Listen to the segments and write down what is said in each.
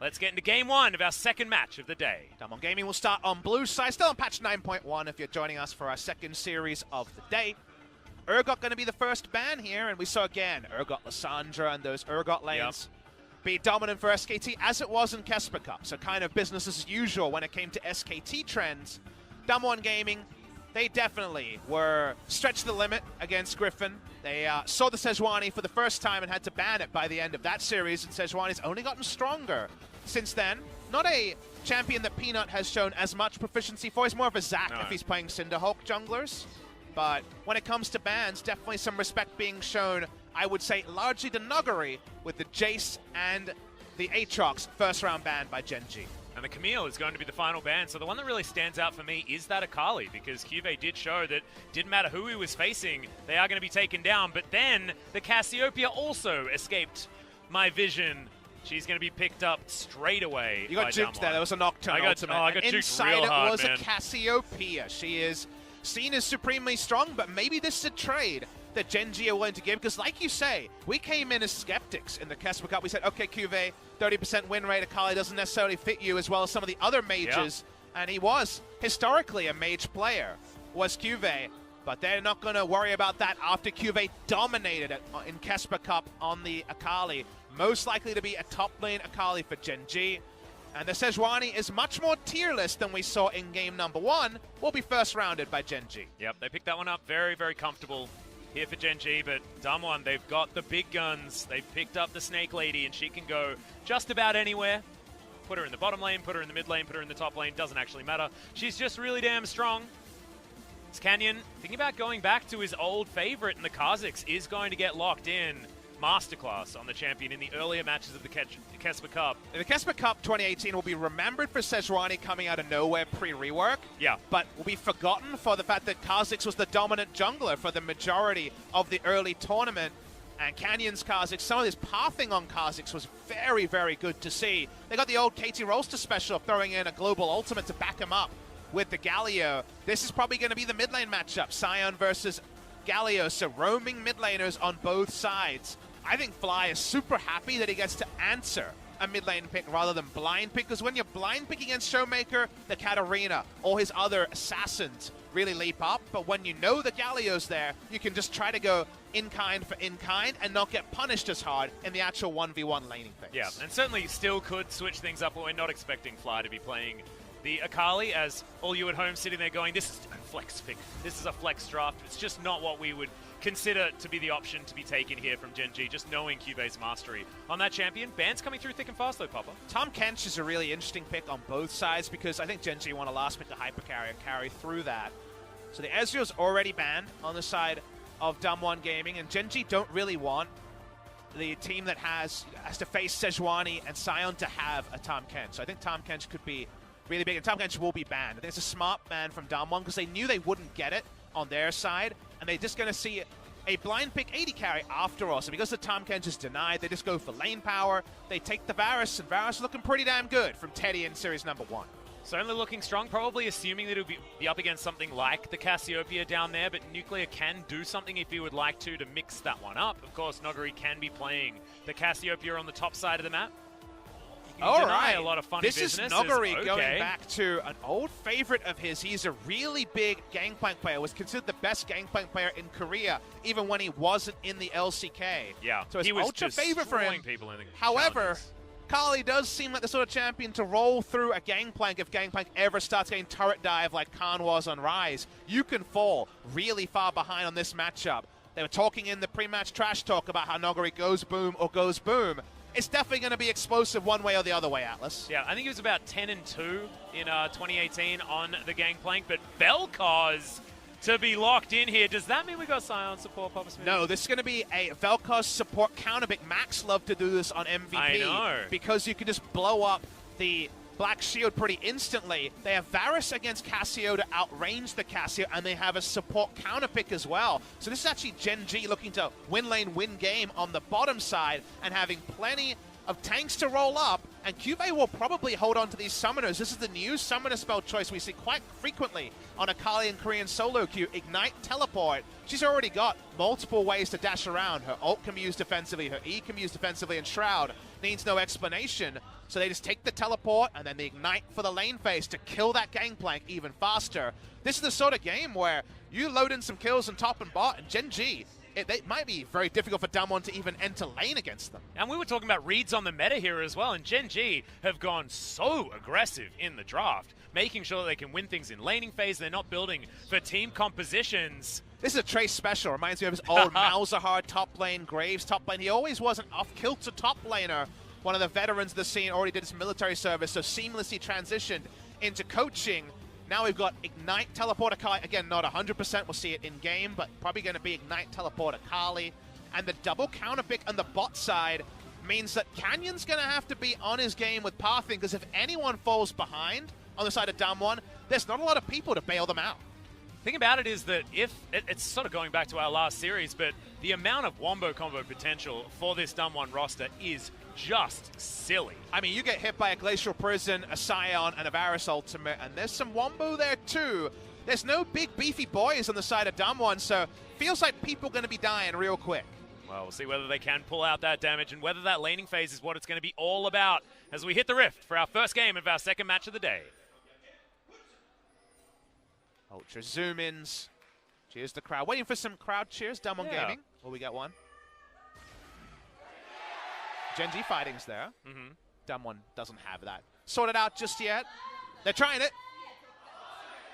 let's get into game one of our second match of the day. Damwon Gaming will start on blue side, still on patch 9.1 if you're joining us for our second series of the day. Urgot going to be the first ban here, and we saw again Urgot Lissandra and those Urgot lanes be dominant for SKT as it was in Kesper Cup. So kind of business as usual when it came to SKT trends. Damwon Gaming, they definitely were stretched to the limit against Griffin. They saw the Sejuani for the first time and had to ban it by the end of that series, and Sejuani's only gotten stronger since then. Not a champion that Peanut has shown as much proficiency for. He's more of a Zac if he's playing Cinderhulk junglers. But when it comes to bans, definitely some respect being shown, I would say, largely to Nuguri with the Jace and the Aatrox first round ban by Gen G. And the Camille is going to be the final ban. So the one that really stands out for me is that Akali, because Cuvée did show that didn't matter who he was facing, they are going to be taken down. But then the Cassiopeia also escaped my vision. She's going to be picked up straight away. You got juked there. There was a Nocturne ultimate. I got juked inside real hard, it was man. a Cassiopeia. She is seen as supremely strong, but maybe this is a trade that Gen G are willing to give, because like you say, we came in as skeptics in the Kesper Cup. We said, okay, Cuvée, 30% win rate, Akali doesn't necessarily fit you as well as some of the other mages, and he was historically a mage player, was Cuvée, but they're not going to worry about that after Cuvée dominated it in Kesper Cup on the Akali. Most likely to be a top lane Akali for Gen G. And the Sejuani is much more tierless than we saw in game number one. Will be first rounded by Gen G. Yep, they picked that one up very, very comfortable here for Gen G, but Damwon, they've got the big guns. They've picked up the Snake Lady, and she can go just about anywhere. Put her in the bottom lane, put her in the mid lane, put her in the top lane, doesn't actually matter. She's just really damn strong. Canyon, thinking about going back to his old favorite in the Kha'Zix, is going to get locked in. Masterclass on the champion in the earlier matches of the Kesper Cup. The Kesper Cup 2018 will be remembered for Sejuani coming out of nowhere pre-rework, but will be forgotten for the fact that Kha'Zix was the dominant jungler for the majority of the early tournament. And Canyon's Kha'Zix, some of this pathing on Kha'Zix was very, very good to see. They got the old Katie Rolster special of throwing in a global ultimate to back him up with the Galio. This is probably going to be the mid lane matchup, Sion versus Galio, so roaming mid laners on both sides. I think Fly is super happy that he gets to answer a mid lane pick rather than blind pick, because when you're blind picking against Showmaker, the Katarina or his other assassins really leap up, but when you know the Galio's there, you can just try to go in-kind for in-kind and not get punished as hard in the actual 1v1 laning phase. Yeah, and certainly still could switch things up, but we're not expecting Fly to be playing the Akali, as all you at home sitting there going, this is a flex pick, this is a flex draft. It's just not what we would consider to be the option to be taken here from Gen G, just knowing Cuvé's mastery on that champion. Bans coming through thick and fast though, Papa. Tahm Kench is a really interesting pick on both sides, because I think Gen G want to last pick the Hyper Carrier, carry through that. So the Ezreal's already banned on the side of Damwon Gaming, and Gen G don't really want the team that has to face Sejuani and Sion to have a Tahm Kench. So I think Tahm Kench could be really big, and Tahm Kench will be banned. I think it's a smart ban from Damwon, because they knew they wouldn't get it on their side, and they're just going to see a blind pick 80 carry after all. So because the Tahm Kench is denied, they just go for lane power. They take the Varus, and Varus is looking pretty damn good from Teddy in series number one. Certainly looking strong, probably assuming that it'll be up against something like the Cassiopeia down there, but Nuclear can do something if he would like to mix that one up. Of course, Nuguri can be playing the Cassiopeia on the top side of the map. All right, a lot of funny this business. Is Nuguri going back to an old favorite of his. He's a really big Gangplank player, was considered the best Gangplank player in Korea, even when he wasn't in the LCK. Yeah, so it's ultra favorite for him. People in the However, Kali does seem like the sort of champion to roll through a Gangplank if Gangplank ever starts getting turret dive like Khan was on Rise. You can fall really far behind on this matchup. They were talking in the pre-match trash talk about how Nuguri goes boom or goes boom. It's definitely going to be explosive one way or the other way, Atlas. Yeah, I think he was about 10-2 in 2018 on the Gangplank, but Vel'Koz to be locked in here. Does that mean we got Sion support, Papa Smith? No, this is going to be a Vel'Koz support counter pick. Max love to do this on MVP. I know. Because you can just blow up the Black Shield pretty instantly. They have Varus against Cassio to outrange the Cassio, and they have a support counter pick as well. So this is actually Gen G looking to win lane, win game on the bottom side, and having plenty of tanks to roll up And Cuvée will probably hold on to these summoners. This is the new summoner spell choice we see quite frequently on Akali and Korean solo queue. Ignite, Teleport. She's already got multiple ways to dash around. Her ult can be used defensively, her E can be used defensively, and Shroud needs no explanation. So they just take the Teleport and then the Ignite for the lane phase to kill that Gangplank even faster. This is the sort of game where you load in some kills on top and bot, and Gen G, it might be very difficult for Damwon to even enter lane against them. And we were talking about reads on the meta here as well, and Gen G have gone so aggressive in the draft, making sure that they can win things in laning phase. They're not building for team compositions. This is a Trace special. Reminds me of his old Malzahar top lane, Graves top lane. He always was an off-kilter top laner. One of the veterans of the scene, already did his military service, so seamlessly transitioned into coaching. Now we've got Ignite, Teleport Akali. Again, not 100%. We'll see it in-game, but probably going to be Ignite, Teleport Akali. And the double counter pick on the bot side means that Canyon's going to have to be on his game with Pathing, because if anyone falls behind on the side of Damwon, there's not a lot of people to bail them out. The thing about it is that it's sort of going back to our last series, but the amount of Wombo combo potential for this Damwon roster is just silly. I mean, you get hit by a Glacial Prison, a Scion, and a Varus Ultimate, and there's some Wombo there too. There's no big beefy boys on the side of Damwon, so feels like people are going to be dying real quick. Well, we'll see whether they can pull out that damage and whether that laning phase is what it's going to be all about as we hit the Rift for our first game of our second match of the day. Ultra zoom-ins. Cheers the crowd. Waiting for some crowd cheers. Damwon Gaming. Will we get one? Gen G fighting's there. Damwon doesn't have that sorted out just yet. They're trying it.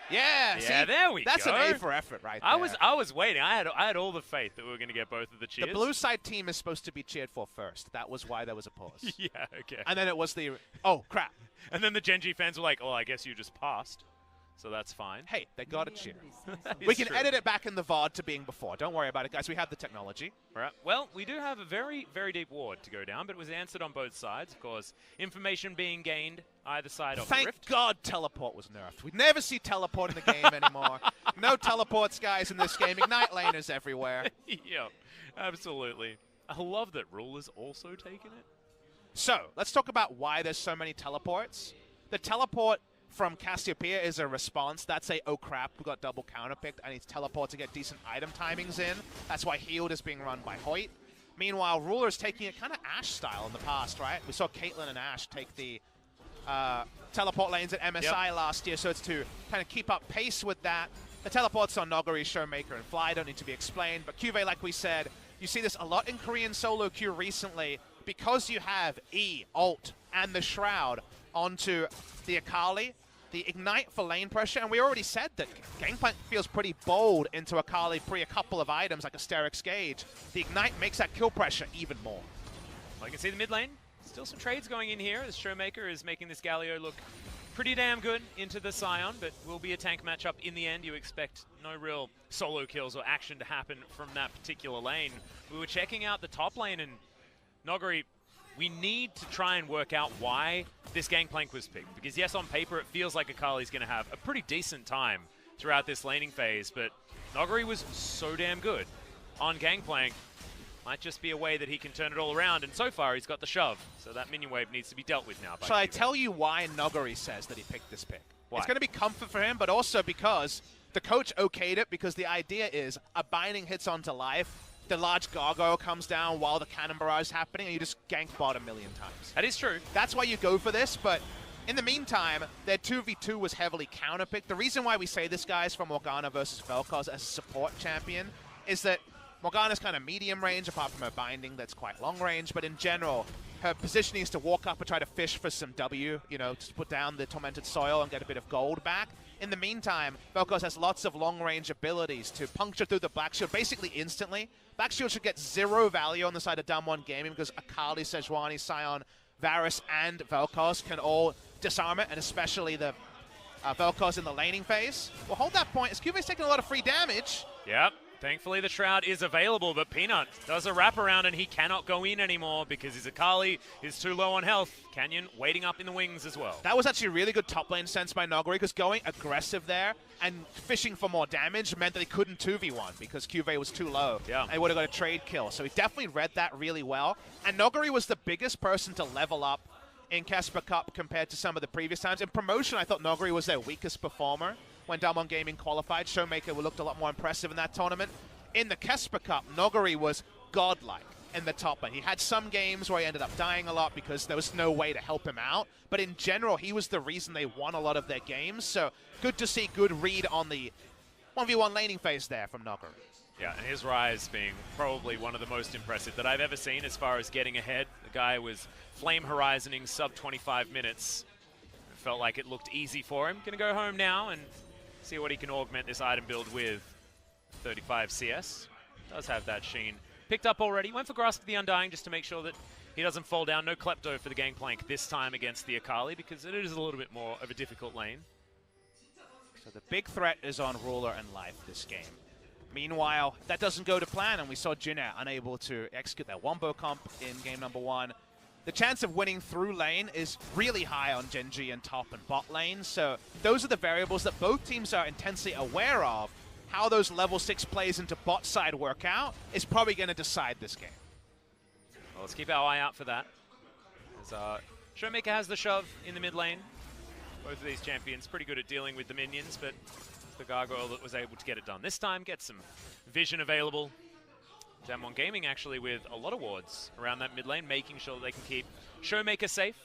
Yeah, see, there we that's go. That's an A for effort right there. I was waiting. I had all the faith that we were going to get both of the cheers. The blue side team is supposed to be cheered for first. That was why there was a pause. Yeah, okay. And then it was the, oh, crap. And then the Gen G fans were like, oh, I guess you just passed. So that's fine. Hey, they got a cheer. We can edit it back in the VOD to being before. Don't worry about it, guys. We have the technology. Right. Well, we do have a very, very deep ward to go down, but it was answered on both sides. Of course, information being gained either side of the Rift. Thank God Teleport was nerfed. We'd never see Teleport in the game anymore. No teleports, guys, in this game. Ignite laners everywhere. Yeah, absolutely. I love that Rule is also taking it. So, let's talk about why there's so many teleports. The teleport from Cassiopeia is a response. That's a, oh crap, we got double counterpicked. I need to teleport to get decent item timings in. That's why Healed is being run by Hoyt. Meanwhile, Ruler is taking it kind of Ashe style in the past, right? We saw Caitlyn and Ashe take the teleport lanes at MSI last year, so it's to kind of keep up pace with that. The teleports on Noguri, Showmaker, and Fly don't need to be explained, but Cuvée, like we said, you see this a lot in Korean solo queue recently because you have E, ult, and the Shroud onto the Akali. The Ignite for lane pressure, and we already said that Gangplank feels pretty bold into Akali pre a couple of items like Asterix Gauge. The Ignite makes that kill pressure even more. Well, you can see the mid lane. Still some trades going in here as Showmaker is making this Galio look pretty damn good into the Scion, but will be a tank matchup in the end. You expect no real solo kills or action to happen from that particular lane. We were checking out the top lane, and Noguri, we need to try and work out why this Gangplank was picked. Because yes, on paper, it feels like Akali's going to have a pretty decent time throughout this laning phase, but Noguri was so damn good on Gangplank. Might just be a way that he can turn it all around, and so far he's got the shove. So that minion wave needs to be dealt with now. Shall I tell you why Noguri says that he picked this pick? Why? It's going to be comfort for him, but also because the coach okayed it, because the idea is a binding hits onto life, the large gargoyle comes down while the cannon barrage is happening, and you just gank bot a million times. That is true. That's why you go for this, but in the meantime, their 2v2 was heavily counterpicked. The reason why we say this, guys, for Morgana versus Vel'Koz as a support champion is that Morgana's kind of medium range, apart from her binding that's quite long range, but in general, her positioning is to walk up and try to fish for some W, you know, to put down the Tormented Soil and get a bit of gold back. In the meantime, Vel'Koz has lots of long-range abilities to puncture through the Black Shield basically instantly. Black Shield should get 0 value on the side of Damwon Gaming because Akali, Sejuani, Scion, Varus, and Vel'Koz can all disarm it, and especially the Vel'Koz in the laning phase. Well, hold that point. Cuvé's taking a lot of free damage. Yep. Thankfully, the Shroud is available, but Peanut does a wraparound, and he cannot go in anymore because his Akali is too low on health. Canyon waiting up in the wings as well. That was actually really good top lane sense by Noguri, because going aggressive there and fishing for more damage meant that he couldn't 2v1 because Cuvée was too low. Yeah. And he would have got a trade kill. So he definitely read that really well. And Noguri was the biggest person to level up in Casper Cup compared to some of the previous times. In promotion, I thought Noguri was their weakest performer when Damwon Gaming qualified. Showmaker looked a lot more impressive in that tournament. In the Casper Cup, Noguri was godlike in the top lane. He had some games where he ended up dying a lot because there was no way to help him out. But in general, he was the reason they won a lot of their games. So good to see good read on the 1v1 laning phase there from Noguri. Yeah, and his rise being probably one of the most impressive that I've ever seen as far as getting ahead. The guy was flame horizoning sub 25 minutes. It felt like it looked easy for him. Gonna go home now and see what he can augment this item build with. 35 CS. Does have that Sheen picked up already. Went for Grasp of the Undying just to make sure that he doesn't fall down. No Klepto for the Gangplank this time against the Akali because it is a little bit more of a difficult lane. So the big threat is on Ruler and Life this game. Meanwhile, that doesn't go to plan, and we saw Jhinna unable to execute that Wombo comp in game number 1. The chance of winning through lane is really high on Gen G and top and bot lane, so those are the variables that both teams are intensely aware of. How those level 6 plays into bot side work out is probably going to decide this game. Well, let's keep our eye out for that. As Showmaker has the shove in the mid lane. Both of these champions pretty good at dealing with the minions, but the Gargoyle that was able to get it done this time, get some vision available. Damwon Gaming actually with a lot of wards around that mid lane, making sure that they can keep Showmaker safe.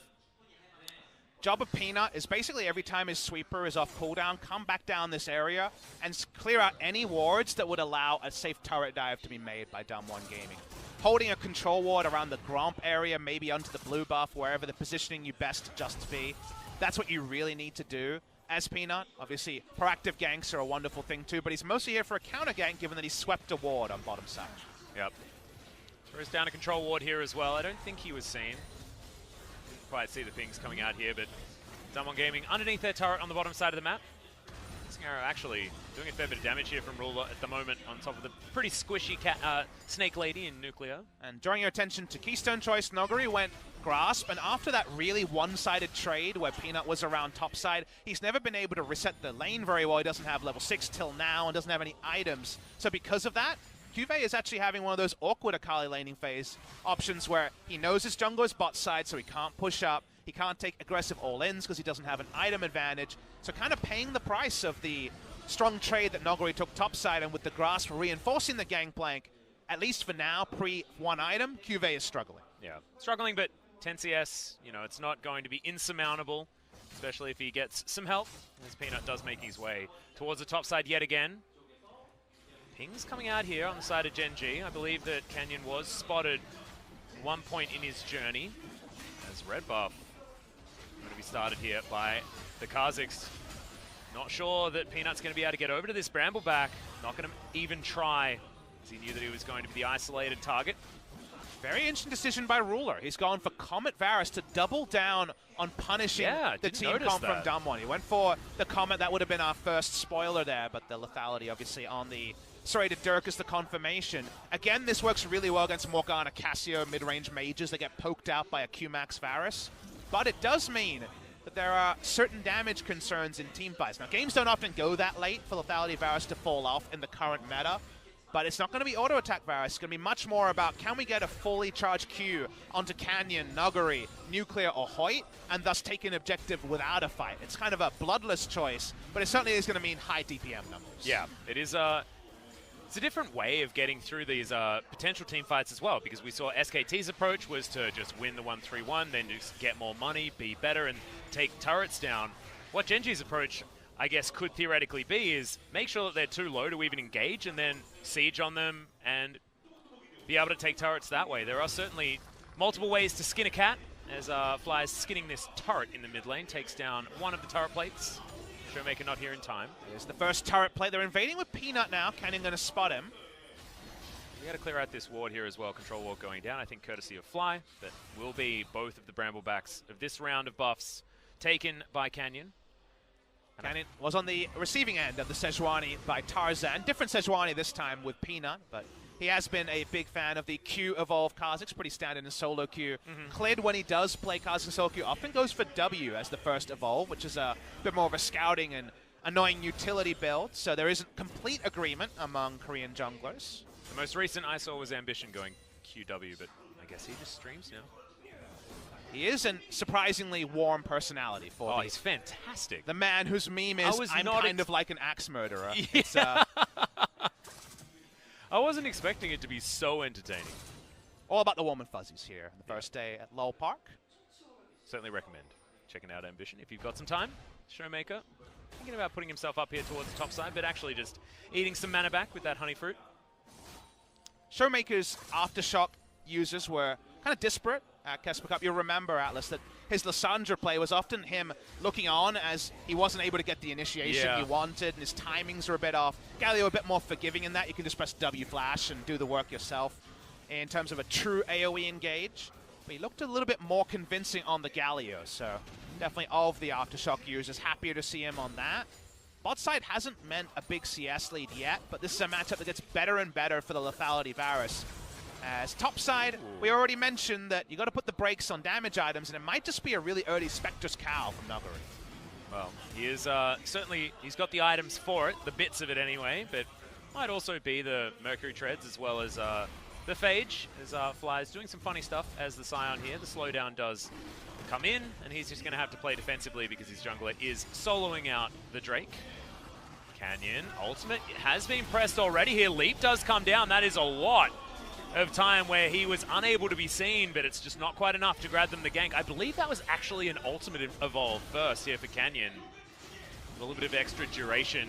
Job of Peanut is basically every time his sweeper is off cooldown, come back down this area and clear out any wards that would allow a safe turret dive to be made by Damwon Gaming. Holding a control ward around the Gromp area, maybe onto the blue buff, wherever the positioning you best just be. That's what you really need to do as Peanut. Obviously, proactive ganks are a wonderful thing too, but he's mostly here for a counter gank given that he swept a ward on bottom side. Yep. Throws down a control ward here as well. I don't think he was seen. Didn't quite see the pings coming out here, but Damwon Gaming underneath their turret on the bottom side of the map. Arrow actually doing a fair bit of damage here from Ruler at the moment on top of the pretty squishy Snake Lady in Nuclear. And drawing your attention to Keystone choice, Noguri went Grasp, and after that really one-sided trade where Peanut was around topside, he's never been able to reset the lane very well. He doesn't have level 6 till now and doesn't have any items. So because of that, Cuvée is actually having one of those awkward Akali laning phase options where he knows his jungle is bot side, so he can't push up. He can't take aggressive all-ins because he doesn't have an item advantage. So kind of paying the price of the strong trade that Noguri took topside, and with the Grasp reinforcing the Gangplank, at least for now, pre-one item, Cuvée is struggling. Yeah, struggling, but 10 CS, you know, it's not going to be insurmountable, especially if he gets some help, as Peanut does make his way towards the top side yet again. Pings coming out here on the side of Gen G. I believe that Canyon was spotted at one point in his journey as red buff going to be started here by the Kha'Zix. Not sure that Peanut's going to be able to get over to this Brambleback. Not going to even try, as he knew that he was going to be the isolated target. Very interesting decision by Ruler. He's gone for Comet Varus to double down on punishing the team comp from Damwon. He went for the Comet. That would have been our first spoiler there, but the lethality obviously on the serrated Dirk is the confirmation. Again, this works really well against Morgana, Cassio, mid-range mages that get poked out by a Q-Max Varus. But it does mean that there are certain damage concerns in team fights. Now, games don't often go that late for lethality Varus to fall off in the current meta, but it's not going to be auto-attack Varus. It's going to be much more about, can we get a fully charged Q onto Canyon, Nuguri, Nuclear, or Hoyt, and thus take an objective without a fight. It's kind of a bloodless choice, but it certainly is going to mean high DPM numbers. Yeah, it is it's a different way of getting through these potential team fights as well, because we saw SKT's approach was to just win the 1-3-1, then just get more money, be better, and take turrets down. What Gen G's approach, I guess, could theoretically be is make sure that they're too low to even engage and then siege on them and be able to take turrets that way. There are certainly multiple ways to skin a cat, as Fly is skinning this turret in the mid lane, takes down one of the turret plates. Showmaker not here in time. Here's the first turret plate. They're invading with Peanut now. Canyon going to spot him. We got to clear out this ward here as well. Control ward going down, I think courtesy of Fly. That will be both of the Bramblebacks of this round of buffs taken by Canyon. Canyon was on the receiving end of the Sejuani by Tarzan. Different Sejuani this time with Peanut, but he has been a big fan of the Q evolve Kha'Zix, pretty standard in solo queue. Klid, when he does play Kha'Zix solo queue, often goes for W as the first evolve, which is a bit more of a scouting and annoying utility build. So there isn't complete agreement among Korean junglers. The most recent I saw was Ambition going QW, but I guess he just streams now. He is a surprisingly warm personality for he's fantastic. The man whose meme is, I'm kind of like an axe murderer. Yeah. It's, I wasn't expecting it to be so entertaining. All about the warm and fuzzies here. The first day at Lowell Park. Certainly recommend checking out Ambition if you've got some time. Showmaker thinking about putting himself up here towards the top side, but actually just eating some mana back with that honey fruit. Showmaker's Aftershock users were kind of disparate at Kesper Cup. You'll remember, Atlas, that his Lissandra play was often him looking on as he wasn't able to get the initiation he wanted, and his timings were a bit off. Galio a bit more forgiving in that. You can just press W flash and do the work yourself in terms of a true AoE engage. But he looked a little bit more convincing on the Galio, so definitely all of the Aftershock users happier to see him on that. Bot side hasn't meant a big CS lead yet, but this is a matchup that gets better and better for the Lethality Varus. As top side, we already mentioned that you got to put the brakes on damage items, and it might just be a really early Spectre's Cowl from Nuguri. Well, he is certainly, he's got the items for it, the bits of it anyway, but might also be the Mercury Treads as well as the Phage, as Fly's doing some funny stuff as the Scion here. The slowdown does come in, and he's just going to have to play defensively because his jungler is soloing out the Drake. Canyon, ultimate, it has been pressed already here. Leap does come down. That is a lot of time where he was unable to be seen, but it's just not quite enough to grab them the gank. I believe that was actually an ultimate evolve first here for Canyon. A little bit of extra duration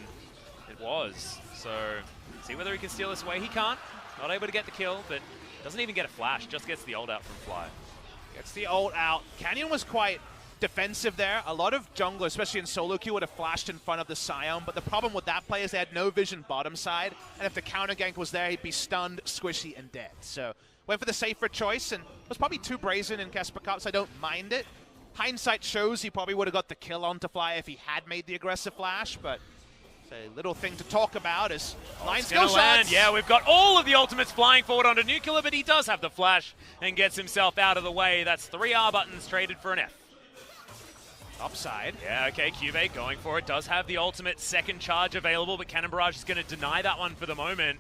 it was. So, see whether he can steal this away. He can't. Not able to get the kill, but doesn't even get a flash. Just gets the ult out from Fly. Gets the ult out. Canyon was quite defensive there. A lot of junglers, especially in solo queue, would have flashed in front of the Scion, but the problem with that play is they had no vision bottom side, and if the counter gank was there, he'd be stunned, squishy, and dead. So went for the safer choice, and was probably too brazen in Kesper Cup, so I don't mind it. Hindsight shows he probably would have got the kill onto Fly if he had made the aggressive flash, but it's a little thing to talk about is line skill shots. Yeah, we've got all of the ultimates flying forward onto Nuclear, but he does have the flash and gets himself out of the way. That's 3 R buttons traded for an F. Upside. Yeah, okay, Cuvee going for it. Does have the ultimate second charge available, but Cannon Barrage is going to deny that one for the moment.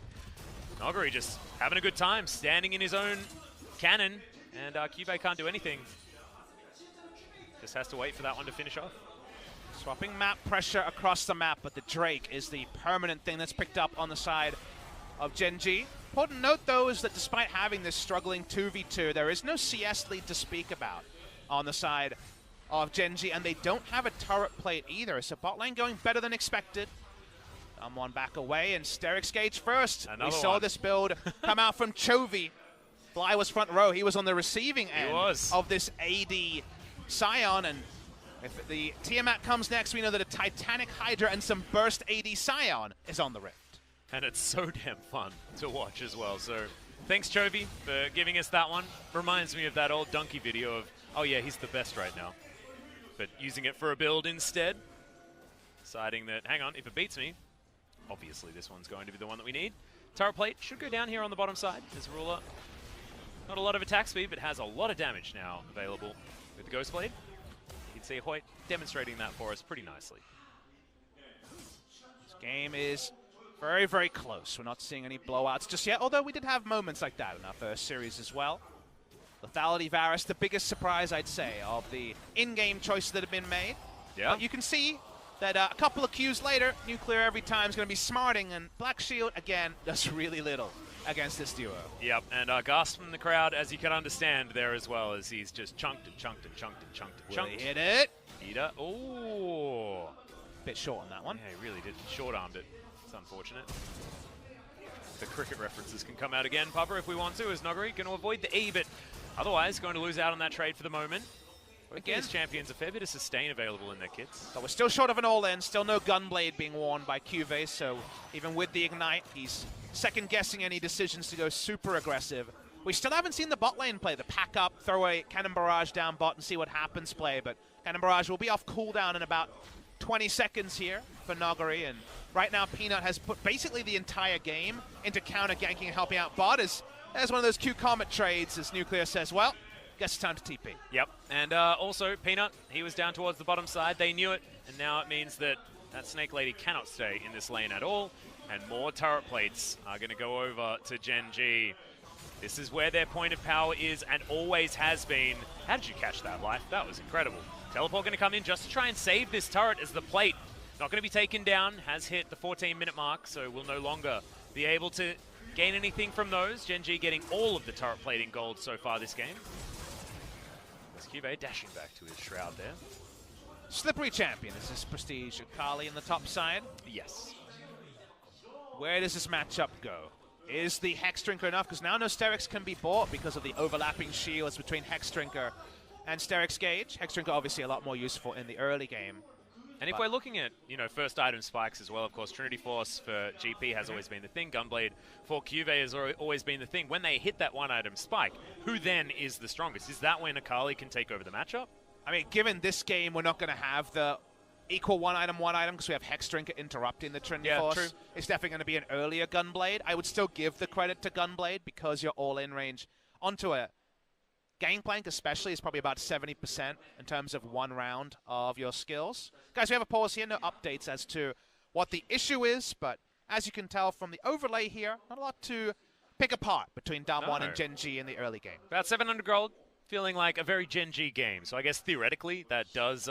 Nuguri just having a good time, standing in his own cannon, and Cuvee can't do anything. Just has to wait for that one to finish off. Swapping map pressure across the map, but the Drake is the permanent thing that's picked up on the side of Gen G. Important note, though, is that despite having this struggling 2v2, there is no CS lead to speak about on the side of Gen G, and they don't have a turret plate either, so bot lane going better than expected. Someone back away, and Sterix Gage first. We saw this build come out from Chovy. Fly was front row. He was on the receiving end of this AD Scion, and if the Tiamat comes next, we know that a Titanic Hydra and some burst AD Scion is on the rift. And it's so damn fun to watch as well, so thanks Chovy for giving us that one. Reminds me of that old Donkey video of, oh yeah, he's the best right now. But using it for a build instead. Deciding that, hang on, if it beats me, obviously this one's going to be the one that we need. Turret plate should go down here on the bottom side. There's Ruler. Not a lot of attack speed, but has a lot of damage now available with the Ghost Blade. You'd see Hoyt demonstrating that for us pretty nicely. This game is very, very close. We're not seeing any blowouts just yet, although we did have moments like that in our first series as well. Lethality Varus, the biggest surprise, I'd say, of the in-game choices that have been made. Yeah. But you can see that a couple of Qs later, Nuclear every time is going to be smarting, and Black Shield, again, does really little against this duo. Yep, and gasp from the crowd, as you can understand there as well, as he's just chunked and chunked and chunked and chunked and chunked. Will he hit it? Peter, ooh. Bit short on that one. Yeah, he really did. Short-armed it. It's unfortunate. The cricket references can come out again, Pupper, if we want to, as Nuguri going to avoid the E, but otherwise going to lose out on that trade for the moment. Again, these champions, a fair bit of sustain available in their kits. But we're still short of an all-in, still no Gunblade being worn by Cuvee, so even with the Ignite, he's second-guessing any decisions to go super aggressive. We still haven't seen the bot lane play, the pack up, throw a Cannon Barrage down bot and see what happens play, but Cannon Barrage will be off cooldown in about 20 seconds here for Nuguri, and right now Peanut has put basically the entire game into counter-ganking and helping out bot as one of those Q Comet trades, as Nuclear says, well, guess it's time to TP. Yep, and also Peanut, he was down towards the bottom side. They knew it, and now it means that Snake Lady cannot stay in this lane at all, and more turret plates are going to go over to Gen G. This is where their point of power is and always has been. How did you catch that, Life? That was incredible. Teleport going to come in just to try and save this turret as the plate not going to be taken down. Has hit the 14-minute mark, so will no longer be able to gain anything from those. Gen G getting all of the turret plate in gold so far this game. There's Cube dashing back to his shroud there. Slippery champion. Is this Prestige Akali in the top side? Yes. Where does this matchup go? Is the Hex Drinker enough? Because now no Sterix can be bought because of the overlapping shields between Hex Drinker and Sterix Gauge. Hex Drinker obviously a lot more useful in the early game. And if we're looking at, first item spikes as well, of course, Trinity Force for GP has always been the thing. Gunblade for Cube has always been the thing. When they hit that one item spike, who then is the strongest? Is that when Akali can take over the matchup? I mean, given this game, we're not going to have the equal one item because we have Hex Drinker interrupting the Trinity Force. True. It's definitely going to be an earlier Gunblade. I would still give the credit to Gunblade because you're all in range onto a Gangplank especially is probably about 70% in terms of one round of your skills. Guys, we have a pause here. No updates as to what the issue is, but as you can tell from the overlay here, not a lot to pick apart between Damwon and Gen G in the early game. About 700 gold, feeling like a very Gen G game. So I guess theoretically that does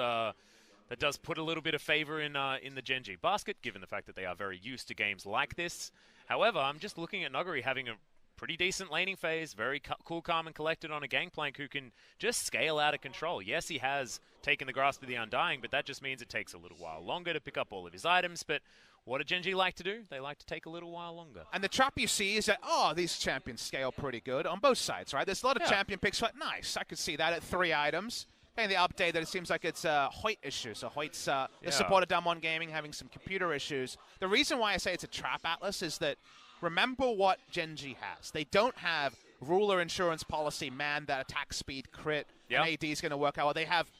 put a little bit of favor in the Gen G basket, given the fact that they are very used to games like this. However, I'm just looking at Nuguri having a pretty decent laning phase, very cool, calm, and collected on a Gangplank who can just scale out of control. Yes, he has taken the Grasp of the Undying, but that just means it takes a little while longer to pick up all of his items. But what do Gen G like to do? They like to take a little while longer. And the trap you see is that, these champions scale pretty good on both sides, right? There's a lot of champion picks, like, nice. I could see that at 3 items. And the update that it seems like it's a Hoyt issue. So Hoyt's the support of Damwon Gaming having some computer issues. The reason why I say it's a trap, Atlas, is that remember what Gen G has. They don't have ruler insurance policy, man, that attack speed crit and AD is going to work out well. They have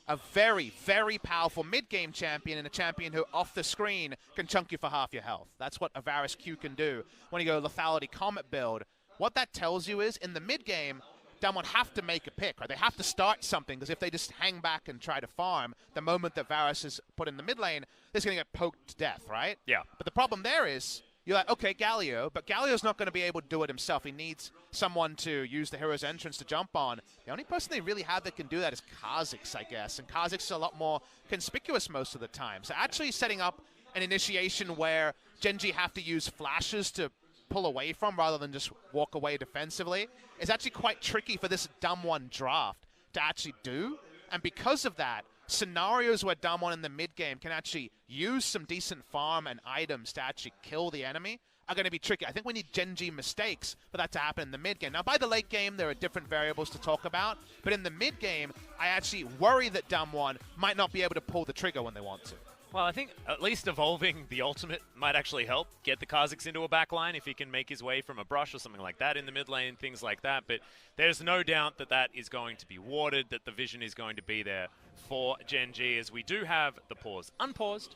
a very, very powerful mid-game champion and a champion who, off the screen, can chunk you for half your health. That's what a Varus Q can do when you go lethality Comet build. What that tells you is, in the mid-game, Damwon have to make a pick, right? They have to start something, because if they just hang back and try to farm, the moment that Varus is put in the mid lane, they're going to get poked to death, right? Yeah. But the problem there is, you're like, okay, Galio, but Galio's not going to be able to do it himself. He needs someone to use the hero's entrance to jump on. The only person they really have that can do that is Kha'Zix, I guess, and Kha'Zix is a lot more conspicuous most of the time. So actually setting up an initiation where Gen G have to use flashes to pull away from rather than just walk away defensively is actually quite tricky for this Damwon draft to actually do. And because of that, scenarios where Damwon in the mid-game can actually use some decent farm and items to actually kill the enemy are going to be tricky. I think we need Gen G mistakes for that to happen in the mid-game. Now, by the late game, there are different variables to talk about, but in the mid-game, I actually worry that Damwon might not be able to pull the trigger when they want to. Well, I think at least evolving the ultimate might actually help get the Kha'Zix into a backline if he can make his way from a brush or something like that in the mid lane, things like that. But there's no doubt that that is going to be warded, that the vision is going to be there for Gen G, as we do have the pause unpaused.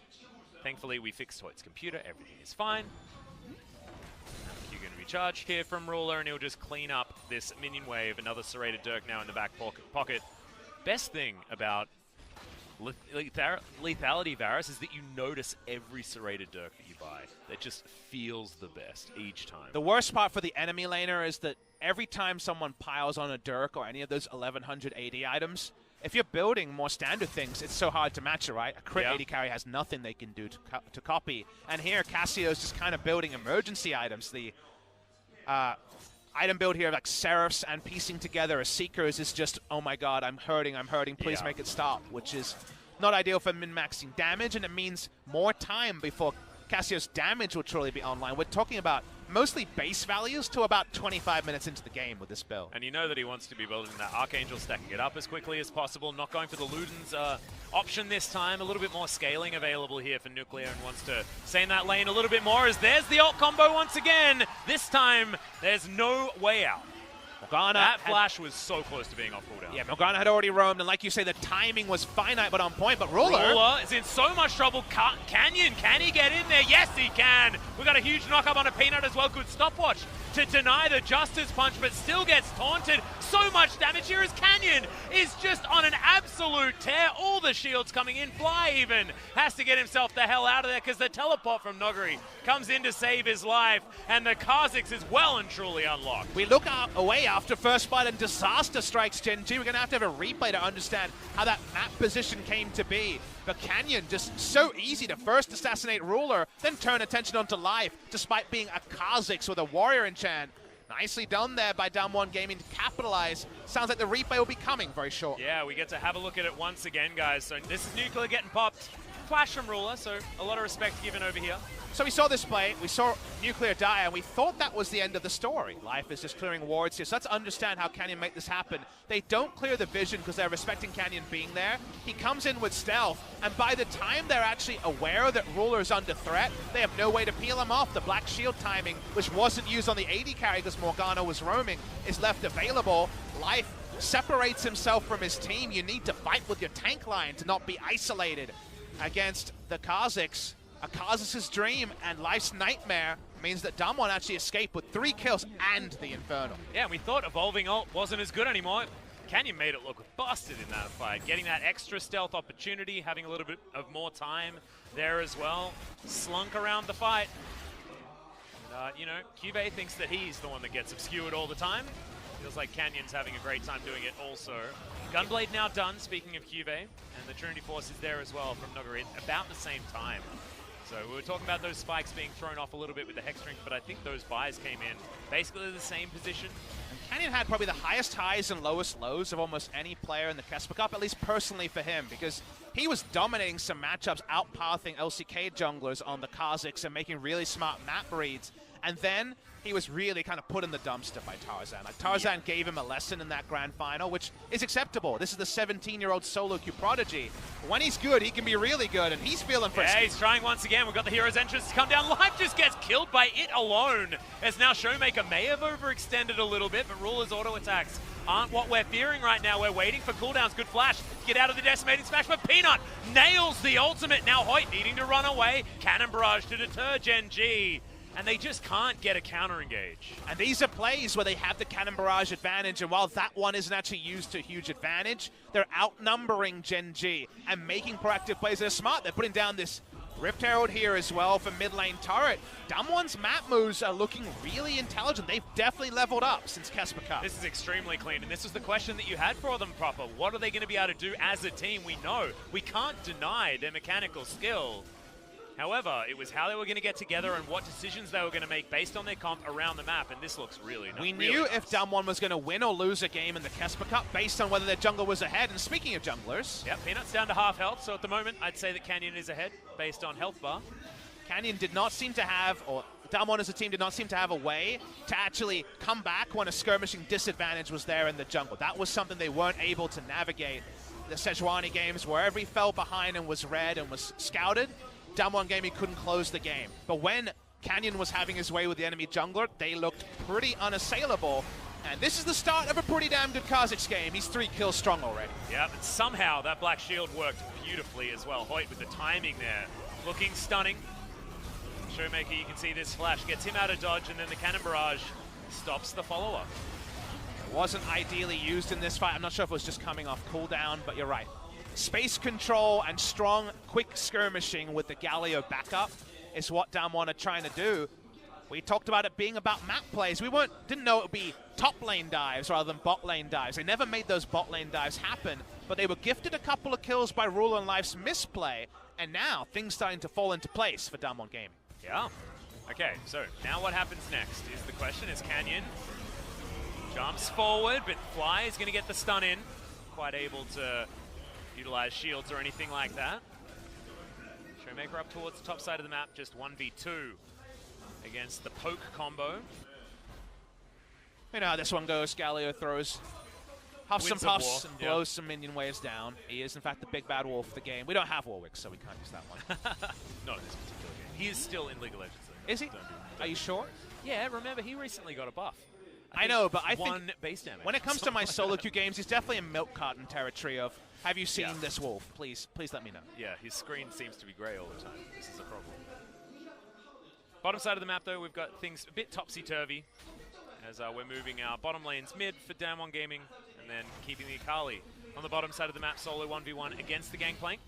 Thankfully, we fixed Hoyt's computer. Everything is fine. You're going to be charged here from Ruler, and he'll just clean up this minion wave. Another Serrated Dirk now in the back pocket. Best thing about Lethality Varus is that you notice every Serrated Dirk that you buy. That just feels the best each time. The worst part for the enemy laner is that every time someone piles on a Dirk or any of those 1100 AD items, if you're building more standard things, it's so hard to match it, right? A crit AD carry has nothing they can do to copy. And here, Cassio's just kind of building emergency items. The item build here, like Seraphs and piecing together a Seekers is just, oh my god, I'm hurting, please make it stop, which is not ideal for min-maxing damage, and it means more time before Cassio's damage will truly be online. We're talking about mostly base values to about 25 minutes into the game with this build. And you know that he wants to be building that Archangel, stacking it up as quickly as possible, not going for the Luden's option this time. A little bit more scaling available here for Nuclear, and wants to stay in that lane a little bit more, as there's the ult combo once again. This time, there's no way out. Morgana that flash was so close to being off cooldown. Yeah, Morgana had already roamed, and like you say, the timing was finite but on point. But Ruler is in so much trouble. Canyon, can he get in there? Yes, he can. We got a huge knock-up on a Peanut as well. Good stopwatch to deny the Justice Punch, but still gets taunted. So much damage here as Canyon is just on an absolute tear. All the shields coming in. Fly even has to get himself the hell out of there because the teleport from Noguri comes in to save his life, and the Kha'Zix is well and truly unlocked. We look away after first fight and disaster strikes Gen G. We're going to have a replay to understand how that map position came to be. But Canyon just so easy to first assassinate Ruler, then turn attention onto life, despite being a Kha'Zix with a warrior enchant. Nicely done there by Damwon Gaming to capitalize. Sounds like the replay will be coming very short. Yeah, we get to have a look at it once again, guys. So this is Nuclear getting popped. Flash from Ruler, so a lot of respect given over here. So we saw this play, we saw Nuclear die, and we thought that was the end of the story. Life is just clearing wards here, so let's understand how Canyon make this happen. They don't clear the vision because they're respecting Canyon being there. He comes in with stealth, and by the time they're actually aware that Ruler is under threat, they have no way to peel him off. The Black Shield timing, which wasn't used on the AD carry because Morgana was roaming, is left available. Life separates himself from his team. You need to fight with your tank line to not be isolated against the Kha'Zix. A Kha'Zix's dream and Life's nightmare means that Damwon actually escaped with 3 kills and the Infernal. Yeah, we thought Evolving Ult wasn't as good anymore. Canyon made it look busted in that fight, getting that extra stealth opportunity, having a little bit of more time there as well. Slunk around the fight. You know, Cube thinks that he's the one that gets obscured all the time. Feels like Canyon's having a great time doing it also. Gunblade now done, speaking of Cube, and the Trinity Force is there as well from Noguri at about the same time. So we were talking about those spikes being thrown off a little bit with the Hex Drink, but I think those buys came in basically the same position. And Canyon had probably the highest highs and lowest lows of almost any player in the Kesper Cup, at least personally for him, because he was dominating some matchups, outpathing LCK junglers on the Kha'Zix and making really smart map reads. And then he was really kind of put in the dumpster by Tarzan. Like, Tarzan gave him a lesson in that grand final, which is acceptable. This is the 17-year-old solo queue prodigy. When he's good, he can be really good, and he's feeling frisky. Yeah, he's trying once again. We've got the hero's entrance to come down. Life just gets killed by it alone, as now Showmaker may have overextended a little bit, but Ruler's auto attacks aren't what we're fearing right now. We're waiting for cooldowns. Good flash. Get out of the decimating smash, but Peanut nails the ultimate. Now Hoyt needing to run away. Cannon Barrage to deter Gen G. And they just can't get a counter engage. And these are plays where they have the Cannon Barrage advantage, and while that one isn't actually used to a huge advantage, they're outnumbering Gen G and making proactive plays that are smart. They're putting down this Rift Herald here as well for mid lane turret. Damwon's map moves are looking really intelligent. They've definitely leveled up since Kesper Cup. This is extremely clean, and this was the question that you had for them, Proper. What are they going to be able to do as a team? We know. We can't deny their mechanical skill. However, it was how they were going to get together and what decisions they were going to make based on their comp around the map, and this looks really nice. We knew if Damwon was going to win or lose a game in the Kesper Cup based on whether their jungler was ahead. And speaking of junglers... Yep, Peanut's down to half health, so at the moment I'd say that Canyon is ahead based on health bar. Canyon did not seem to have, or Damwon as a team did not seem to have a way to actually come back when a skirmishing disadvantage was there in the jungle. That was something they weren't able to navigate. The Sejuani games, wherever he fell behind and was read and was scouted, Damwon Gaming couldn't close the game. But when Canyon was having his way with the enemy jungler, they looked pretty unassailable. And this is the start of a pretty damn good Kha'Zix game. He's 3 kills strong already. Yeah, but somehow that Black Shield worked beautifully as well. Hoyt with the timing there. Looking stunning. Showmaker, you can see this flash. Gets him out of dodge, and then the Cannon Barrage stops the follow-up. It wasn't ideally used in this fight. I'm not sure if it was just coming off cooldown, but you're right. Space control and strong, quick skirmishing with the Galio backup is what Damwon are trying to do. We talked about it being about map plays. We didn't know it would be top lane dives rather than bot lane dives. They never made those bot lane dives happen, but they were gifted a couple of kills by Ruler and Life's misplay, and now things starting to fall into place for Damwon Gaming. Yeah. Okay, so now what happens next is the question. Is Canyon jumps forward, but Fly is going to get the stun in. Quite able to utilize shields or anything like that. Showmaker up towards the top side of the map, just 1v2 against the poke combo. You know how this one goes. Galio throws huffs and puffs and blows some minion waves down. He is, in fact, the big bad wolf of the game. We don't have Warwick, so we can't use that one. Not in this particular game. He is still in League of Legends. Is he? Are you sure? Yeah, remember, he recently got a buff. I know, but I think one base damage. When it comes to my solo queue games, he's definitely in milk carton territory of, have you seen this wolf? Please let me know. Yeah, his screen seems to be grey all the time. This is a problem. Bottom side of the map, though, we've got things a bit topsy-turvy. as we're moving our bottom lanes mid for Damwon Gaming, and then keeping the Akali on the bottom side of the map solo 1v1 against the Gangplank.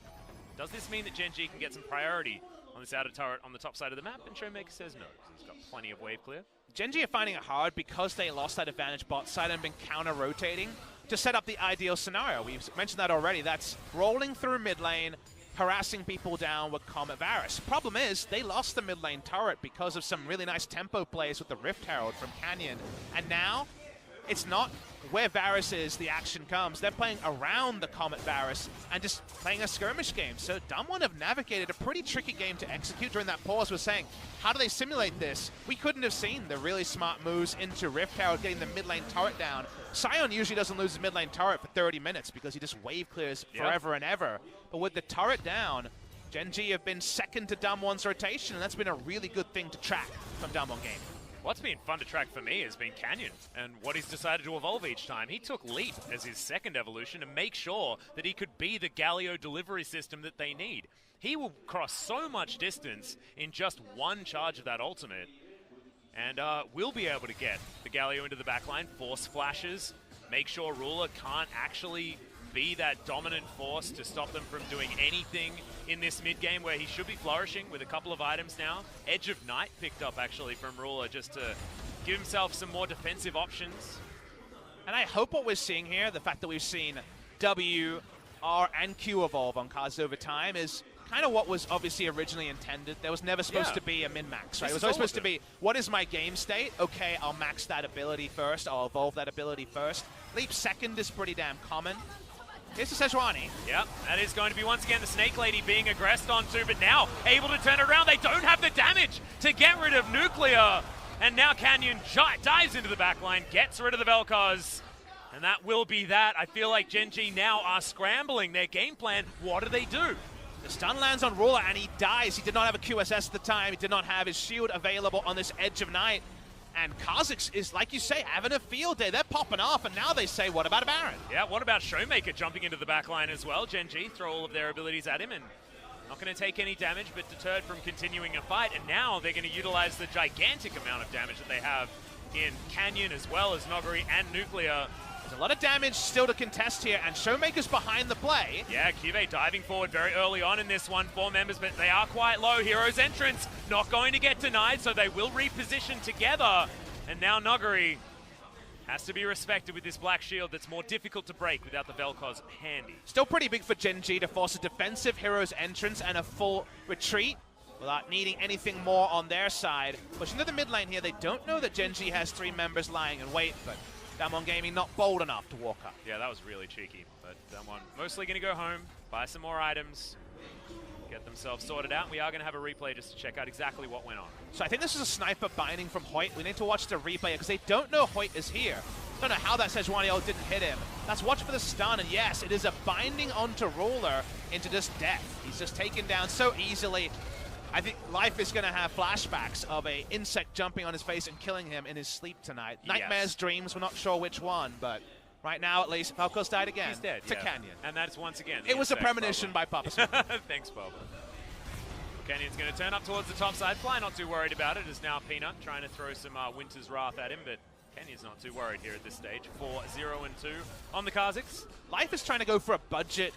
Does this mean that Gen G can get some priority on this outer turret on the top side of the map? And Showmaker says no, he's got plenty of wave clear. Gen G are finding it hard because they lost that advantage bot side and been counter-rotating to set up the ideal scenario. We've mentioned that already. That's rolling through mid lane, harassing people down with Comet Varus. Problem is, they lost the mid lane turret because of some really nice tempo plays with the Rift Herald from Canyon. And now, it's not where Varus is, the action comes. They're playing around the Comet Varus and just playing a skirmish game. So Damwon have navigated a pretty tricky game to execute. During that pause, we're saying, how do they simulate this? We couldn't have seen the really smart moves into Rift Herald, getting the mid lane turret down. Sion usually doesn't lose his mid lane turret for 30 minutes because he just wave clears forever and ever. But with the turret down, Gen G have been second to Damwon's rotation, and that's been a really good thing to track from Damwon Gaming. What's been fun to track for me has been Canyon and what he's decided to evolve each time. He took Leap as his second evolution to make sure that he could be the Galio delivery system that they need. He will cross so much distance in just one charge of that ultimate, and will be able to get the Galio into the backline, force flashes, make sure Ruler can't actually be that dominant force to stop them from doing anything in this mid game where he should be flourishing with a couple of items now. Edge of Night picked up actually from Ruler just to give himself some more defensive options. And I hope what we're seeing here, the fact that we've seen W, R, and Q evolve on cards over time is kind of what was obviously originally intended. There was never supposed to be a min-max, right? It was always supposed to be, what is my game state? Okay, I'll max that ability first. I'll evolve that ability first. Leap second is pretty damn common. Here's the Sejuani. Yep, that is going to be once again the Snake Lady being aggressed onto, but now able to turn it around. They don't have the damage to get rid of Nuclear. And now Canyon dives into the backline, gets rid of the Vel'Koz. And that will be that. I feel like Gen G now are scrambling their game plan. What do they do? The stun lands on Ruler and he dies. He did not have a QSS at the time. He did not have his shield available on this Edge of Night. And Kha'Zix is, like you say, having a field day. They're popping off, and now they say, what about a Baron? Yeah, what about Showmaker jumping into the backline as well? Gen G throw all of their abilities at him, and not going to take any damage, but deterred from continuing a fight. And now they're going to utilize the gigantic amount of damage that they have in Canyon as well as Noguri and Nuclear. There's a lot of damage still to contest here, and Showmaker's behind the play. Yeah, Cuvée diving forward very early on in this one. 4 members, but they are quite low. Hero's entrance not going to get denied, so they will reposition together. And now Noguri has to be respected with this Black Shield that's more difficult to break without the Vel'Koz handy. Still pretty big for Gen G to force a defensive Hero's entrance and a full retreat without needing anything more on their side. Pushing to the mid lane here, they don't know that Gen G has 3 members lying in wait, but Damwon Gaming not bold enough to walk up. Yeah, that was really cheeky, but Damwon mostly going to go home, buy some more items, get themselves sorted out. We are going to have a replay just to check out exactly what went on. So I think this is a sniper binding from Hoyt. We need to watch the replay because they don't know Hoyt is here. Don't know how that Sejuani ult didn't hit him. Let's watch for the stun, and yes, it is a binding onto Ruler into just death. He's just taken down so easily. I think Life is going to have flashbacks of a insect jumping on his face and killing him in his sleep tonight. Yes. Nightmares, dreams, we're not sure which one, but right now at least, Vel'Koz died again. He's dead, to Canyon. And that's once again it was a premonition by Papa Smith. Thanks, Bob. Canyon's going to turn up towards the top side. Fly not too worried about it, as now Peanut trying to throw some Winter's Wrath at him, but Canyon's not too worried here at this stage. 4-0-2 on the Kha'Zix. Life is trying to go for a budget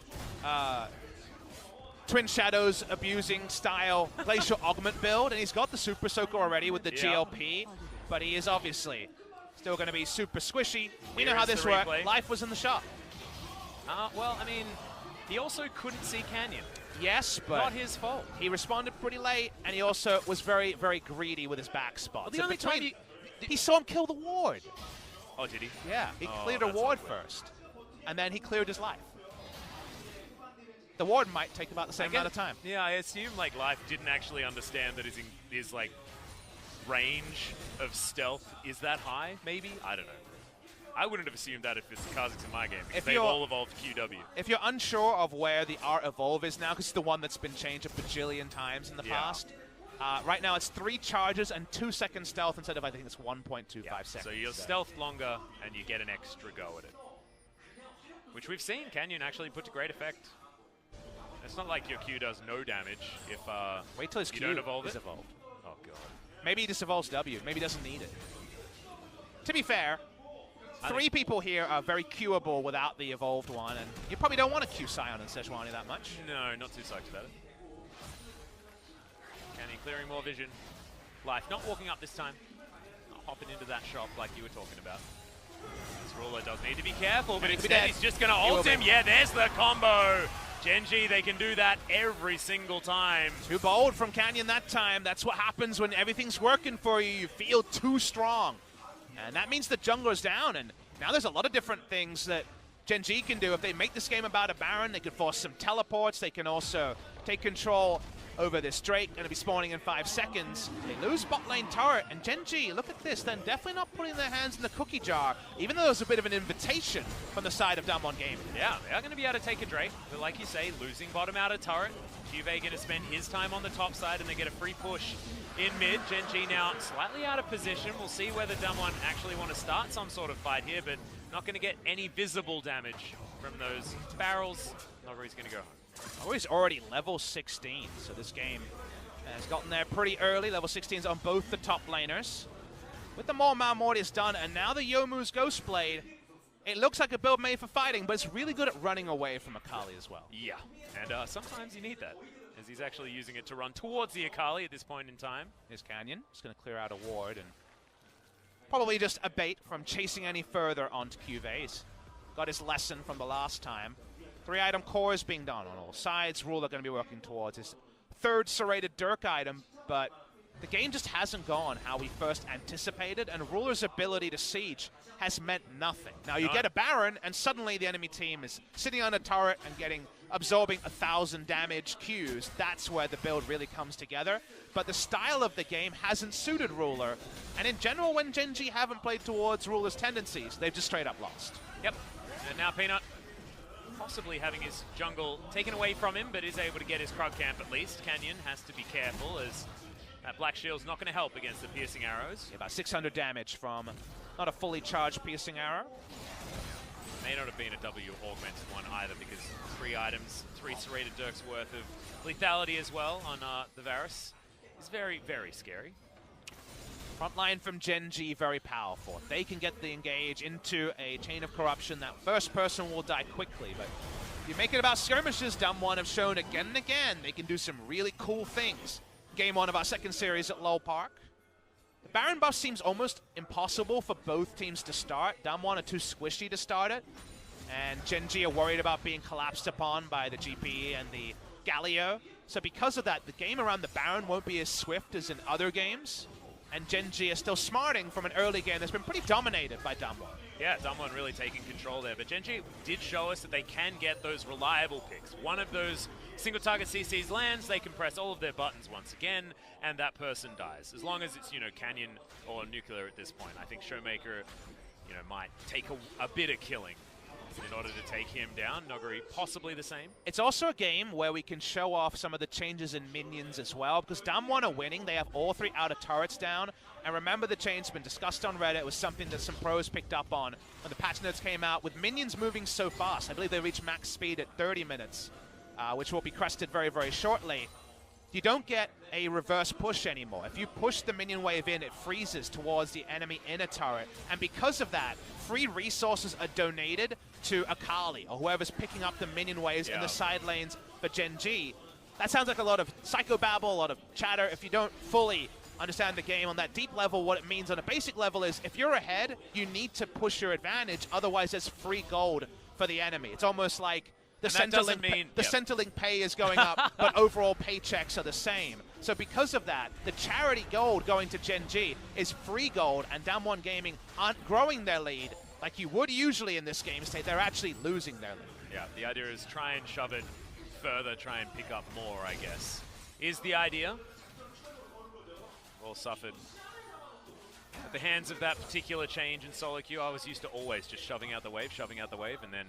Twin Shadows abusing style Glacial Augment build, and he's got the Super Soaker already with the GLP, but he is obviously still going to be super squishy. We know how this works. Life was in the shop. Well, I mean, he also couldn't see Canyon. Yes, but not his fault. He responded pretty late, and he also was very, very greedy with his back spot. Well, the only time he saw him kill the ward. Oh, did he? Yeah, he cleared a ward first, and then he cleared his life. The ward might take about the same amount of time. Yeah, I assume like Life didn't actually understand that his like range of stealth is that high. Maybe, I don't know. I wouldn't have assumed that if it's the Kha'Zix in my game, because they've all evolved QW. If you're unsure of where the Art Evolve is now, because it's the one that's been changed a bajillion times in the past, right now it's 3 charges and 2-second stealth instead of, I think it's 1.25 seconds. So you're stealth longer and you get an extra go at it. Which we've seen Canyon actually put to great effect. It's not like your Q does no damage if wait till his you Q don't evolve is it. evolved. Oh, God. Maybe he just evolves W. Maybe he doesn't need it. To be fair, 3 people here are very queuable without the evolved one, and you probably don't want to queue Sion and Sejuani that much. No, not too psyched about it. Canyon clearing more vision. Life not walking up this time. Not hopping into that shop like you were talking about. This Ruler does need to be careful, but instead he's just going to ult him. Yeah, there's the combo. Gen.G, they can do that every single time. Too bold from Canyon that time. That's what happens when everything's working for you. You feel too strong. And that means the jungler's down. And now there's a lot of different things that Gen.G can do. If they make this game about a Baron, they could force some teleports. They can also take control over this Drake, going to be spawning in 5 seconds. They lose bot lane turret, and Gen.G, look at this, then definitely not putting their hands in the cookie jar, even though there's a bit of an invitation from the side of Damwon Gaming. Yeah, they are going to be able to take a Drake, but like you say, losing bottom out of turret. Juve going to spend his time on the top side, and they get a free push in mid. Gen.G now slightly out of position. We'll see whether Damwon actually want to start some sort of fight here, but not going to get any visible damage from those barrels. Noguri's going to go home. Oh, he's already level 16, so this game has gotten there pretty early. Level 16s on both the top laners. With the Mortis done, and now the Youmuu's Ghostblade, it looks like a build made for fighting, but it's really good at running away from Akali as well. Yeah, and sometimes you need that, as he's actually using it to run towards the Akali at this point in time. Here's Canyon. He's going to clear out a ward, and probably just a bait from chasing any further onto Cuvée. He's got his lesson from the last time. 3-item cores being done on all sides. Ruler going to be working towards his 3rd serrated Dirk item, but the game just hasn't gone how we first anticipated, and Ruler's ability to siege has meant nothing. Now you get a Baron, and suddenly the enemy team is sitting on a turret and absorbing 1,000 damage Qs. That's where the build really comes together. But the style of the game hasn't suited Ruler, and in general, when Gen.G haven't played towards Ruler's tendencies, they've just straight up lost. Yep, and now Peanut possibly having his jungle taken away from him, but is able to get his Krug camp at least. Canyon has to be careful, as that Black Shield's not going to help against the piercing arrows. Yeah, about 600 damage from not a fully charged piercing arrow. May not have been a W augmented one either, because 3 items, 3 serrated Dirk's worth of lethality as well on the Varus is very, very scary. Frontline from Gen.G, very powerful. If they can get the engage into a chain of corruption, that first person will die quickly. But if you make it about skirmishes, Damwon have shown again and again they can do some really cool things. Game 1 of our 2nd series at Lowell Park. The Baron buff seems almost impossible for both teams to start. Damwon are too squishy to start it, and Gen.G are worried about being collapsed upon by the GP and the Galio. So because of that, the game around the Baron won't be as swift as in other games. And Gen.G is still smarting from an early game that's been pretty dominated by Damwon. Yeah, Damwon really taking control there. But Gen.G did show us that they can get those reliable picks. One of those single target CCs lands, they can press all of their buttons once again, and that person dies. As long as it's, Canyon or Nuclear at this point. I think Showmaker, might take a bit of killing in order to take him down. Noguri possibly the same. It's also a game where we can show off some of the changes in minions as well, because Damwon are winning. They have all 3 outer turrets down. And remember, the change's been discussed on Reddit. It was something that some pros picked up on when the patch notes came out. With minions moving so fast, I believe they reach max speed at 30 minutes, which will be crested very, very shortly. You don't get a reverse push anymore. If you push the minion wave in, it freezes towards the enemy inner turret. And because of that, free resources are donated to Akali, or whoever's picking up the minion waves in the side lanes for Gen.G. That sounds like a lot of psychobabble, a lot of chatter. If you don't fully understand the game on that deep level, what it means on a basic level is if you're ahead, you need to push your advantage. Otherwise, there's free gold for the enemy. It's almost like the Centerlink pay is going up, but overall paychecks are the same. So because of that, the charity gold going to Gen.G is free gold, and Damwon Gaming aren't growing their lead like you would usually in this game state. They're actually losing their lead. Yeah, the idea is try and shove it further, try and pick up more, I guess, is the idea. All suffered at the hands of that particular change in solo queue. I was used to always just shoving out the wave, and then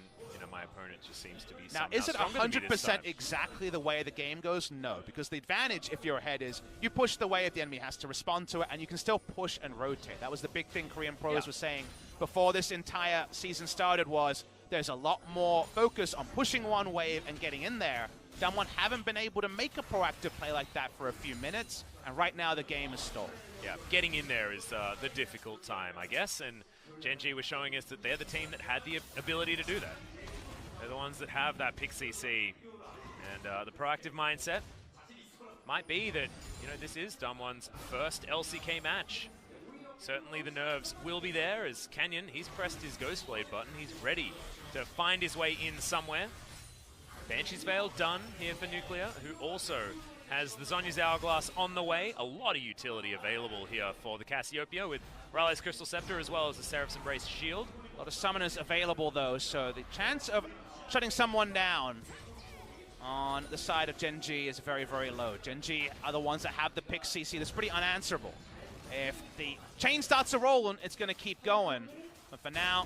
my opponent just seems to be now, is it 100% exactly the way the game goes? No, because the advantage if you're ahead is you push the wave, the enemy has to respond to it, and you can still push and rotate. That was the big thing Korean pros were saying before this entire season started, was there's a lot more focus on pushing one wave and getting in there. Damwon haven't been able to make a proactive play like that for a few minutes, and right now the game is stalled. Yeah, getting in there is the difficult time, I guess, and Gen G was showing us that they're the team that had the ability to do that. They're the ones that have that pick CC, and the proactive mindset might be that, you know, this is Damwon's first LCK match. Certainly the nerves will be there as Canyon, he's pressed his Ghostblade button. He's ready to find his way in somewhere. Banshee's Veil done here for Nuclear, who also has the Zhonya's Hourglass on the way. A lot of utility available here for the Cassiopeia with Rylai's Crystal Scepter as well as the Seraph's Embrace Shield. A lot of summoners available though, so the chance of shutting someone down on the side of Gen G is very, very low. Gen G are the ones that have the pick CC. That's pretty unanswerable. If the chain starts to roll, it's going to keep going. But for now,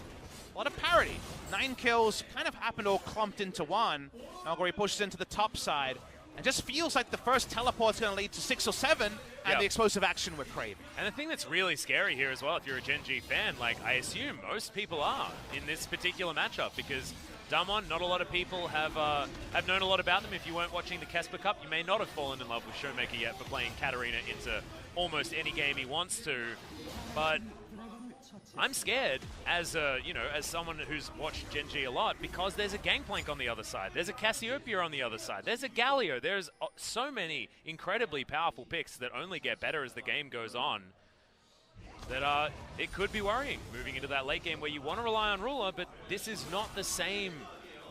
a lot of parity. 9 kills kind of happened all clumped into one. Nalgori pushes into the top side. And just feels like the first teleport's going to lead to 6 or 7, and the explosive action we're craving. And the thing that's really scary here as well, if you're a Gen G fan, like I assume most people are in this particular matchup, because Damwon, not a lot of people have known a lot about them. If you weren't watching the Kesper Cup, you may not have fallen in love with Showmaker yet for playing Katarina into almost any game he wants to. But I'm scared as as someone who's watched Gen G a lot, because there's a Gangplank on the other side. There's a Cassiopeia on the other side. There's a Galio. There's so many incredibly powerful picks that only get better as the game goes on, that it could be worrying moving into that late game where you want to rely on Ruler, but this is not the same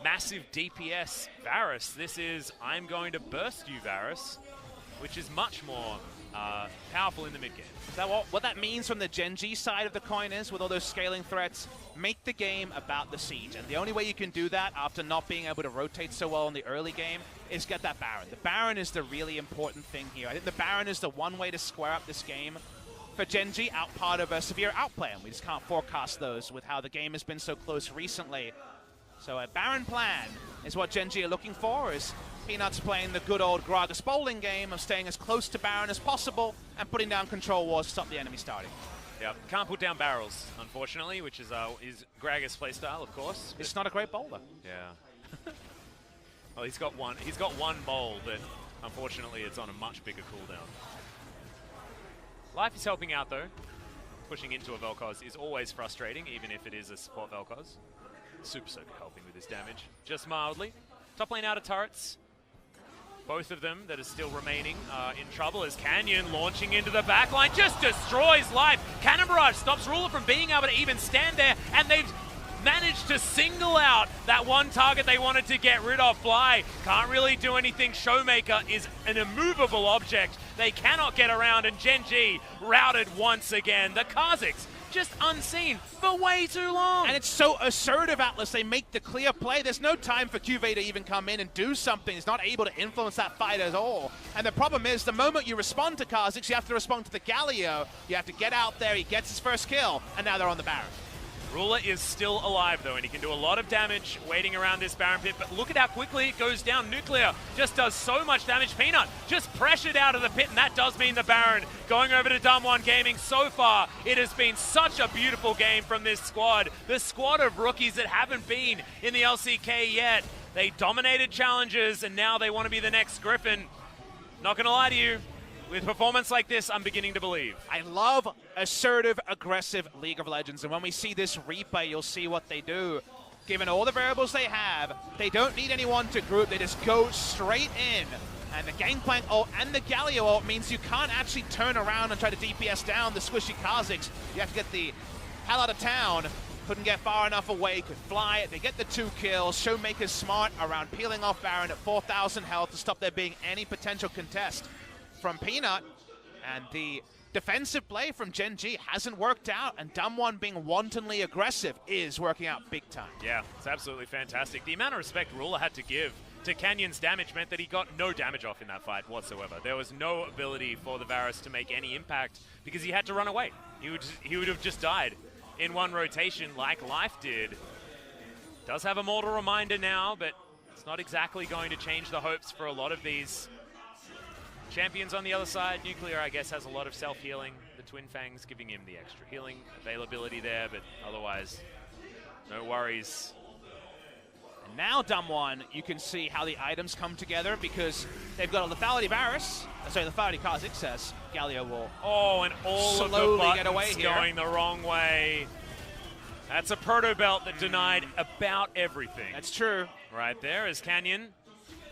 massive DPS Varus. This is, I'm going to burst you, Varus, which is much more powerful in the mid game. Is that what that means from the Gen G side of the coin is, with all those scaling threats? Make the game about the siege. And the only way you can do that after not being able to rotate so well in the early game is get that Baron. The Baron is the really important thing here. I think the Baron is the one way to square up this game for Gen G, out part of a severe outplay, and we just can't forecast those with how the game has been so close recently. So a Baron plan is what Gen G are looking for, is Peanuts playing the good old Gragas bowling game of staying as close to Baron as possible and putting down control walls to stop the enemy starting. Yeah, can't put down barrels, unfortunately, which is Gragas' playstyle, of course. It's not a great bowler. Yeah. Well, he's got one bowl, but unfortunately it's on a much bigger cooldown. Life is helping out though. Pushing into a Vel'Koz is always frustrating, even if it is a support Vel'Koz. Super Soaker helping with his damage, just mildly. Top lane out of turrets. Both of them that are still remaining in trouble as Canyon launching into the backline just destroys Life. Cannon Barrage stops Ruler from being able to even stand there, and they've managed to single out that one target they wanted to get rid of. Fly can't really do anything. Showmaker is an immovable object. They cannot get around, and Gen G routed once again. The Kha'Zix just unseen for way too long. And it's so assertive, Atlas. They make the clear play. There's no time for Cuvée to even come in and do something. He's not able to influence that fight at all. And the problem is, the moment you respond to Kha'Zix, you have to respond to the Galio. You have to get out there. He gets his first kill, and now they're on the Baron. Ruler is still alive, though, and he can do a lot of damage waiting around this Baron pit, but look at how quickly it goes down. Nuclear just does so much damage. Peanut just pressured out of the pit, and that does mean the Baron going over to Damwon Gaming. So far, it has been such a beautiful game from this squad. The squad of rookies that haven't been in the LCK yet. They dominated challenges, and now they want to be the next Griffin. Not going to lie to you. With performance like this, I'm beginning to believe. I love assertive, aggressive League of Legends. And when we see this replay, you'll see what they do. Given all the variables they have, they don't need anyone to group. They just go straight in. And the Gangplank ult and the Galio ult means you can't actually turn around and try to DPS down the squishy Kha'Zix. You have to get the hell out of town. Couldn't get far enough away, could fly it. They get the 2 kills. Showmaker's smart around peeling off Baron at 4,000 health to stop there being any potential contest from Peanut, and the defensive play from Gen G hasn't worked out, and Damwon being wantonly aggressive is working out big time. Yeah, it's absolutely fantastic. The amount of respect Ruler had to give to Canyon's damage meant that he got no damage off in that fight whatsoever. There was no ability for the Varus to make any impact because he had to run away. He would have just died in one rotation like Life did. Does have a mortal reminder now, but it's not exactly going to change the hopes for a lot of these champions on the other side. Nuclear, I guess, has a lot of self-healing. The Twin Fangs giving him the extra healing availability there, but otherwise, no worries. And Now Damwon, you can see how the items come together because they've got a Lethality Varus. Sorry, Lethality Kha'Zix says Galio will and all slowly of the buttons get away here. going the wrong way. That's a proto belt that denied about everything. That's true. Right there is Canyon.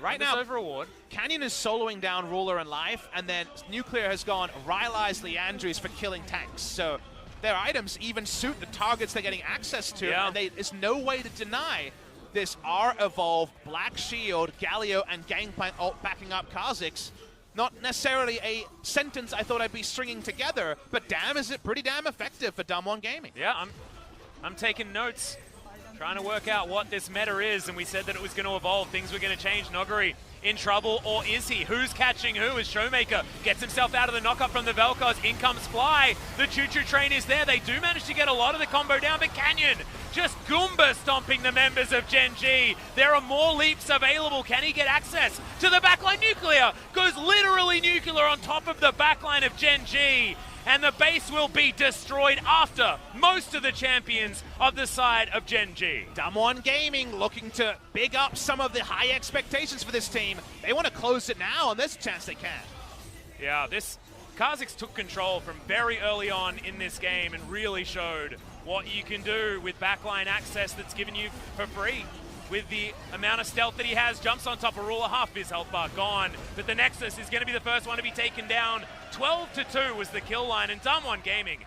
Right now, over reward. Canyon is soloing down Ruler and Life, and then Nuclear has gone Rylai's Liandry's for killing tanks. So their items even suit the targets they're getting access to, and there's no way to deny this R-evolved Black Shield, Galio, and Gangplank ult backing up Kha'Zix. Not necessarily a sentence I thought I'd be stringing together, but damn, is it pretty damn effective for Damwon Gaming. Yeah, I'm taking notes, trying to work out what this meta is, and we said that it was going to evolve. Things were going to change. Noguri in trouble, or is he? Who's catching who as Showmaker gets himself out of the knockup from the Vel'Koz? In comes Fly. The choo-choo train is there. They do manage to get a lot of the combo down, but Canyon just Goomba stomping the members of Gen G. There are more leaps available. Can he get access to the backline? Nuclear goes literally nuclear on top of the backline of Gen G. And the base will be destroyed after most of the champions of the side of Gen G. Damwon Gaming looking to big up some of the high expectations for this team. They want to close it now, and there's a chance they can. Yeah, Kha'Zix took control from very early on in this game and really showed what you can do with backline access that's given you for free. With the amount of stealth that he has, jumps on top of Ruler, half his health bar gone. But the Nexus is going to be the first one to be taken down. 12-2 was the kill line, and Damwon Gaming